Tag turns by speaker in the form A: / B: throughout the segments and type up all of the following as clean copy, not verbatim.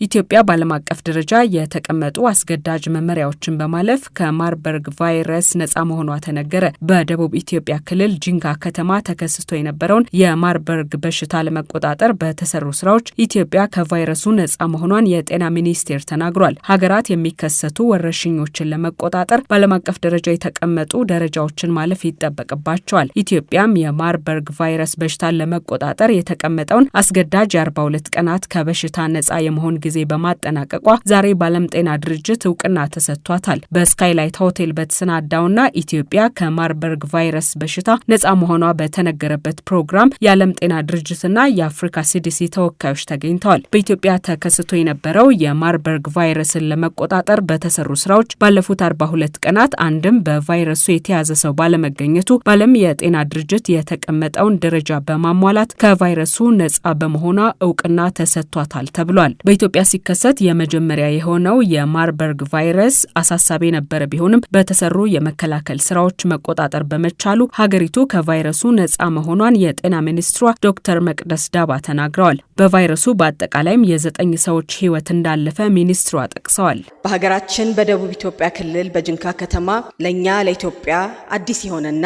A: ኢትዮጵያ ባለም አቀፍ ደረጃ የተቀመጡ አስገዳጅ መመሪያዎችን በማለፍ ከማርበርግ ቫይረስ ነፃ መሆኗ ተነገረ። በደቡብ ኢትዮጵያ ክልል ጂንካ ከተማ ተከስቶ የነበረውን የማርበርግ በሽታ ለመቆጣጠር በተሰሩ ስራዎች ኢትዮጵያ ከቫይረሱ ነፃ መሆኗን የጤና ሚኒስቴር ተናግሯል። ሀገራት የሚከሰቱ ወረርሽኞችን ለመቆጣጠር ባለም አቀፍ ደረጃ የተቀመጡ ደረጃዎችን ማለፍ ይጠበቅባቸዋል። ኢትዮጵያም የማርበርግ ቫይረስ በሽታን ለመቆጣጠር የተቀመጠውን አስገዳጅ የ42 ቀናት ከበሽታ ነፃ የመሆን ጊዜ በማጠናቀቋ ዛሬ ባለም ጤና ድርጅት እውቅና ተሰጥቷታል። በስካይላይት ሆቴል በተሰናዳውና ኢትዮጵያ ከማርበርግ ቫይረስ በሽታ ነፃ መሆኗ በተነገረበት ፕሮግራም የዓለም ጤና ድርጅትና የአፍሪካ ሲዲሲ ተወካዮች ተገኝተዋል። በኢትዮጵያ ተከስቶ የነበረው የማርበርግ ቫይረስን ለመቆጣጠር በተሰሩ ስራዎች ባለፉት 42 ቀናት አንድም በቫይረሱ የተያዘ ሰው ባለመገኘቱ በዓለም የጤና ድርጅት የተቀመጠውን ደረጃ በማሟላት ከቫይረሱ ነፃ በመሆኗ እውቅና ተሰጥቷታል ተብሏል። በኢትዮጵያ ሲከሰት የመጀመሪያ የሆነው የማርበርግ ቫይረስ አሳሳቢ የነበረ ቢሆንም በተሰሩ የመከላከል ስራዎች መቆጣጠር በመቻሉ ሀገሪቱ ከቫይረሱ ነፃ መሆኗን የጤና ሚኒስትሯ ዶክተር መቅደስ ዳባ ተናግረዋል። በቫይረሱ በአጠቃላይም የ9 ሰዎች ህይወት እንዳለፈ ሚኒስትሯ ጠቅሰዋል።
B: በሀገራችን በደቡብ ኢትዮጵያ ክልል በጂንካ ከተማ ለኛ ለኢትዮጵያ አዲስ የሆነና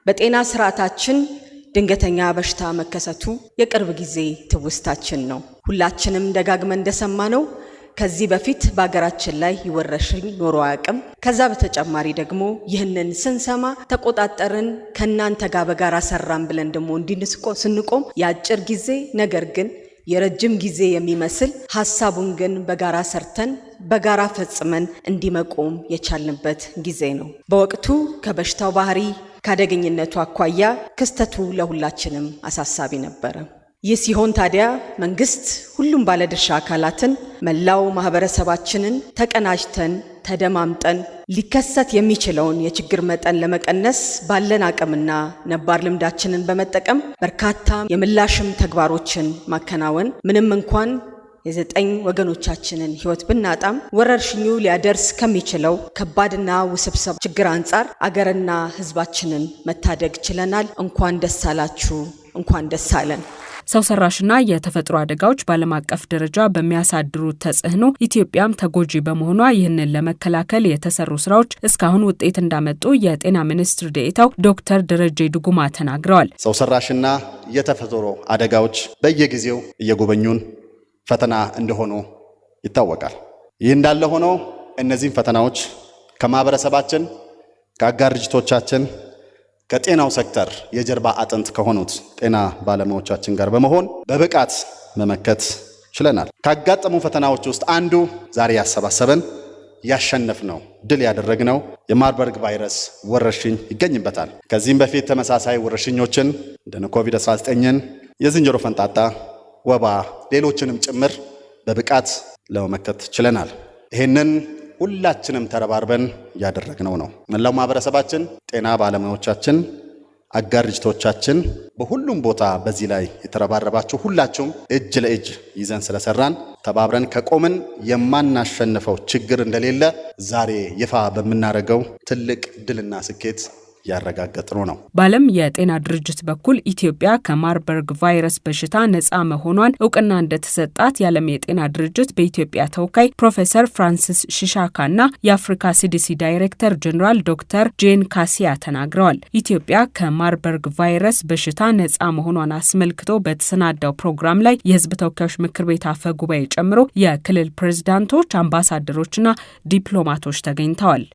B: በጤና ስርዓታችን ድንገተኛ በሽታ መከሰቱ የቅርብ ጊዜ ትውስታችን ነው። ሁላችንም ደጋግመን እንደሰማነው ከዚህ በፊት በአገራችን ላይ ይወረሽኝ ኖሮ አያውቅም። ከዛ በተጨማሪ ደግሞ ይህንን ስንሰማ ተቆጣጠርን ከናንተ ጋር በጋራ ሰራን ብለን ደግሞ ስንቆም የአጭር ጊዜ ነገር ግን የረጅም ጊዜ የሚመስል ሐሳቡን ግን በጋራ ሰርተን በጋራ ፈጽመን እንዲመቆም የቻልንበት ጊዜ ነው። በወቅቱ ከበሽታው ባህሪ ካደገኝነቱ አኳያ ክስተቱ ለሁላችንም አሳሳቢ ነበር። ይህ ሲሆን ታዲያ መንግስት ሁሉም ባለድርሻ አካላትን መላው ማህበረሰባችንን ተቀናጅተን ተደማምጠን ሊከሰት የሚችለውን የችግር መጠን ለመቀነስ ባለን አቅምና ነባር ልምዳችንን በመጠቀም በርካታ የምላሽም ተግባሮችን ማከናወን ምንም እንኳን የ9 ወገኖቻችንን ህይወት ብናጣም ወረርሽኙ ሊያደርስ ከሚችለው ከባድና ውስብስብ ችግር አንጻር አገርና ህዝባችንን መታደግ ችለናል። እንኳን ደስ አላችሁ፣ እንኳን ደስ አለን።
A: ሰው ሰራሽና የተፈጥሮ አደጋዎች ባለም አቀፍ ደረጃ በሚያሳድሩት ተጽዕኖ ኢትዮጵያም ተጎጂ በመሆኗ ይህንን ለመከላከል የተሰሩ ስራዎች እስካሁን ውጤት እንዳመጡ የጤና ሚኒስትር ዴኤታው ዶክተር ደረጀ ዱጉማ ተናግረዋል።
C: ሰው ሰራሽና የተፈጥሮ አደጋዎች በየጊዜው እየጎበኙን ፈተና እንደሆኑ ይታወቃል። ይህ እንዳለ ሆኖ እነዚህን ፈተናዎች ከማህበረሰባችን ከአጋር ድርጅቶቻችን ከጤናው ሴክተር የጀርባ አጥንት ከሆኑት ጤና ባለሙያዎቻችን ጋር በመሆን በብቃት መመከት ችለናል። ካጋጠሙ ፈተናዎች ውስጥ አንዱ ዛሬ ያሰባሰበን ያሸነፍነው ድል ያደረግነው የማርበርግ ቫይረስ ወረርሽኝ ይገኝበታል። ከዚህም በፊት ተመሳሳይ ወረርሽኞችን እንደ ኮቪድ-19ን፣ የዝንጀሮ ፈንጣጣ፣ ወባ፣ ሌሎችንም ጭምር በብቃት ለመመከት ችለናል። ይሄንን ሁላችንም ተረባርበን ያደረግነው ነው። መላው ማህበረሰባችን፣ ጤና ባለሙያዎቻችን፣ አጋር ድርጅቶቻችን በሁሉም ቦታ በዚህ ላይ የተረባረባችሁ ሁላችሁም እጅ ለእጅ ይዘን ስለሰራን ተባብረን ከቆምን የማናሸንፈው ችግር እንደሌለ ዛሬ ይፋ በመናረገው ትልቅ ድልና ስኬት ያረጋገጥነው ነው። በዓለም የጤና ድርጅት በኩል ኢትዮጵያ ከማርበርግ ቫይረስ በሽታ ነፃ መሆኗን እውቅና እንደተሰጣት የዓለም የጤና ድርጅት በኢትዮጵያ ተወካይ ፕሮፌሰር ፍራንሲስ ሺሻካና የአፍሪካ ሲዲሲ ዳይሬክተር ጀነራል ዶክተር ጄን ካሲያ ተናግረዋል። ኢትዮጵያ ከማርበርግ ቫይረስ በሽታ ነፃ መሆኗን አስመልክቶ በተሰናዳው ፕሮግራም ላይ የሕዝብ ተወካዮች ምክር ቤት አፈ ጉባኤ ጨምሮ የክልል ፕሬዝዳንቶች፣ አምባሳደሮችና ዲፕሎማቶች ተገኝተዋል።